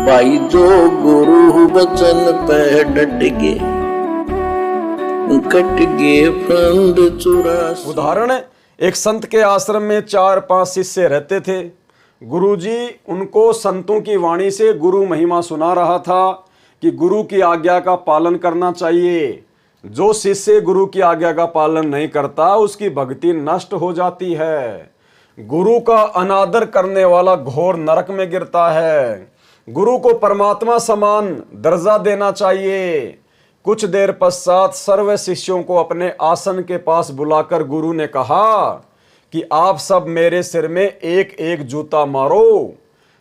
भाई जो गुरु वचन पे डट गए, कट गए फंद 84। उदाहरण है, एक संत के आश्रम में 4-5 शिष्य रहते थे। गुरुजी उनको संतों की वाणी से गुरु महिमा सुना रहा था कि गुरु की आज्ञा का पालन करना चाहिए। जो शिष्य गुरु की आज्ञा का पालन नहीं करता उसकी भक्ति नष्ट हो जाती है। गुरु का अनादर करने वाला घोर नरक में गिरता है। गुरु को परमात्मा समान दर्जा देना चाहिए। कुछ देर पश्चात सर्व शिष्यों को अपने आसन के पास बुलाकर गुरु ने कहा कि आप सब मेरे सिर में एक एक जूता मारो।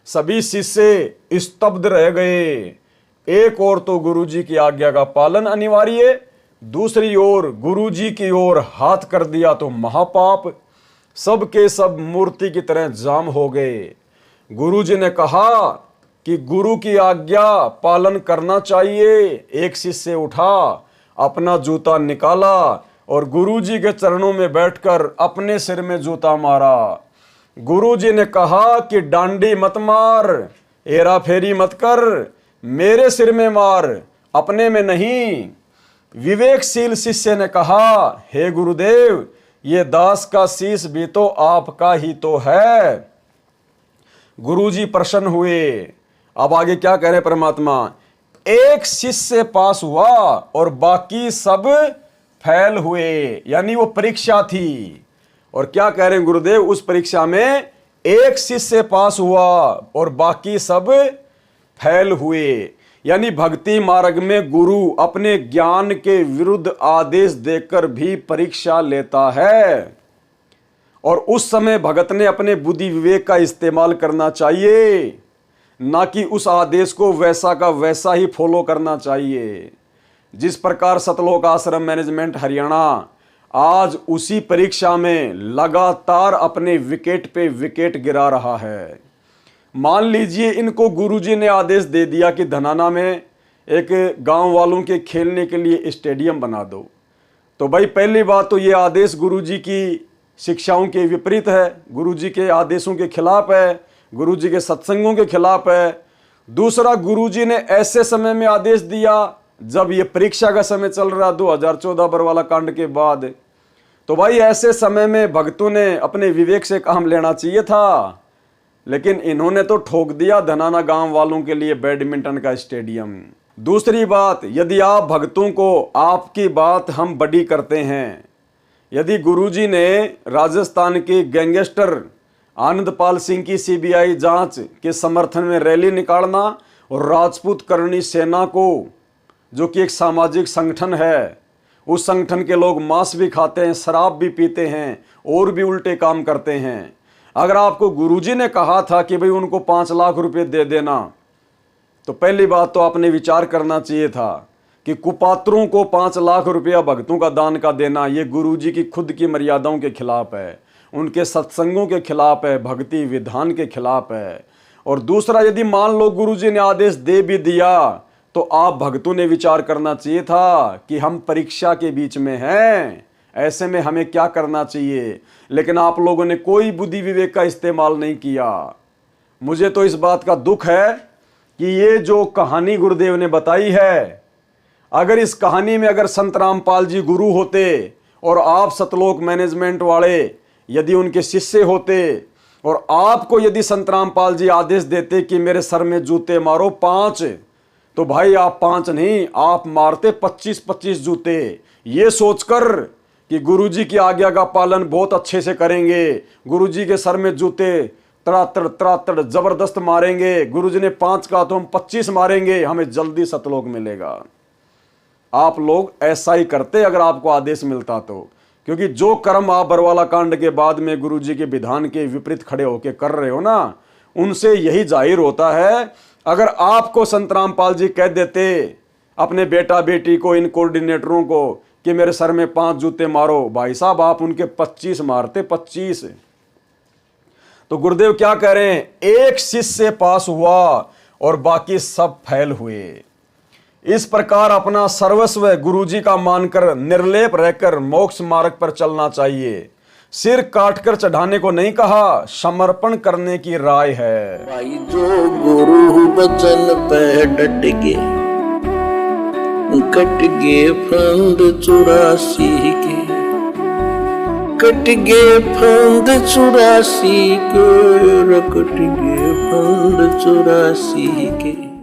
सभी शिष्य स्तब्ध रह गए। एक ओर तो गुरुजी की आज्ञा का पालन अनिवार्य, दूसरी ओर गुरुजी की ओर हाथ कर दिया तो महापाप। सब के सब मूर्ति की तरह जाम हो गए। गुरुजी ने कहा कि गुरु की आज्ञा पालन करना चाहिए। एक शिष्य उठा, अपना जूता निकाला और गुरुजी के चरणों में बैठकर अपने सिर में जूता मारा। गुरुजी ने कहा कि डांडी मत मार, हेरा फेरी मत कर, मेरे सिर में मार, अपने में नहीं। विवेकशील शिष्य ने कहा, हे गुरुदेव, ये दास का शीश भी तो आपका ही तो है। गुरुजी प्रसन्न हुए। अब आगे क्या कह रहे परमात्मा, एक शिष्य पास हुआ और बाकी सब फेल हुए। यानी वो परीक्षा थी। और क्या कह रहे हैं गुरुदेव, उस परीक्षा में एक शिष्य पास हुआ और बाकी सब फेल हुए। यानी भक्ति मार्ग में गुरु अपने ज्ञान के विरुद्ध आदेश देकर भी परीक्षा लेता है। और उस समय भगत ने अपने बुद्धि विवेक का इस्तेमाल करना चाहिए, ना कि उस आदेश को वैसा का वैसा ही फॉलो करना चाहिए। जिस प्रकार सतलोक आश्रम मैनेजमेंट हरियाणा आज उसी परीक्षा में लगातार अपने विकेट पे विकेट गिरा रहा है। मान लीजिए इनको गुरुजी ने आदेश दे दिया कि धनाना में एक गांव वालों के खेलने के लिए स्टेडियम बना दो, तो भाई पहली बात तो ये आदेश गुरुजी की शिक्षाओं के विपरीत है, गुरुजी के आदेशों के खिलाफ है, गुरुजी के सत्संगों के खिलाफ है। दूसरा, गुरुजी ने ऐसे समय में आदेश दिया जब ये परीक्षा का समय चल रहा 2014 बरवाला कांड के बाद। तो भाई ऐसे समय में भक्तों ने अपने विवेक से काम लेना चाहिए था, लेकिन इन्होंने तो ठोक दिया धनाना गांव वालों के लिए बैडमिंटन का स्टेडियम। दूसरी बात, यदि आप भक्तों को आपकी बात हम बड़ी करते हैं, यदि गुरुजी ने राजस्थान के गैंगस्टर आनंदपाल सिंह की सीबीआई जांच के समर्थन में रैली निकालना और राजपूत करणी सेना को, जो कि एक सामाजिक संगठन है, उस संगठन के लोग मांस भी खाते हैं, शराब भी पीते हैं और भी उल्टे काम करते हैं। अगर आपको गुरुजी ने कहा था कि भाई उनको 5 लाख रुपए दे देना, तो पहली बात तो आपने विचार करना चाहिए था कि कुपात्रों को 5 लाख रुपया भक्तों का दान का देना ये गुरुजी की खुद की मर्यादाओं के खिलाफ है, उनके सत्संगों के खिलाफ है, भक्ति विधान के खिलाफ है। और दूसरा, यदि मान लो गुरुजी ने आदेश दे भी दिया तो आप भक्तों ने विचार करना चाहिए था कि हम परीक्षा के बीच में हैं, ऐसे में हमें क्या करना चाहिए। लेकिन आप लोगों ने कोई बुद्धि विवेक का इस्तेमाल नहीं किया। मुझे तो इस बात का दुख है कि ये जो कहानी गुरुदेव ने बताई है, अगर इस कहानी में अगर संत रामपाल जी गुरु होते और आप सतलोक मैनेजमेंट वाले यदि उनके शिष्य होते और आपको यदि संत रामपाल जी आदेश देते कि मेरे सर में जूते मारो 5, तो भाई आप 5 नहीं, आप मारते 25-25 जूते, ये सोचकर कि गुरुजी की आज्ञा का पालन बहुत अच्छे से करेंगे, गुरुजी के सर में जूते तड़ातड़ जबरदस्त मारेंगे, गुरुजी ने 5 कहा तो हम 25 मारेंगे, हमें जल्दी सतलोक मिलेगा। आप लोग ऐसा ही करते अगर आपको आदेश मिलता तो, क्योंकि जो कर्म आप बरवाला कांड के बाद में गुरुजी के विधान के विपरीत खड़े होकर कर रहे हो ना, उनसे यही जाहिर होता है। अगर आपको संत रामपाल जी कह देते अपने बेटा बेटी को, इन कोऑर्डिनेटरों को कि मेरे सर में 5 जूते मारो, भाई साहब आप उनके 25 मारते, 25। तो गुरुदेव क्या कह रहे हैं, एक शिष्य पास हुआ और बाकी सब फेल हुए। इस प्रकार अपना सर्वस्व गुरुजी का मानकर निर्लेप रहकर मोक्ष मार्ग पर चलना चाहिए। सिर काटकर चढ़ाने को नहीं कहा, समर्पण करने की राय है। भाई जो गुरु बचन पे डट गए, कट गए फंद 84 के, कट गए फंद 84 के, कट गए फंद 84 के।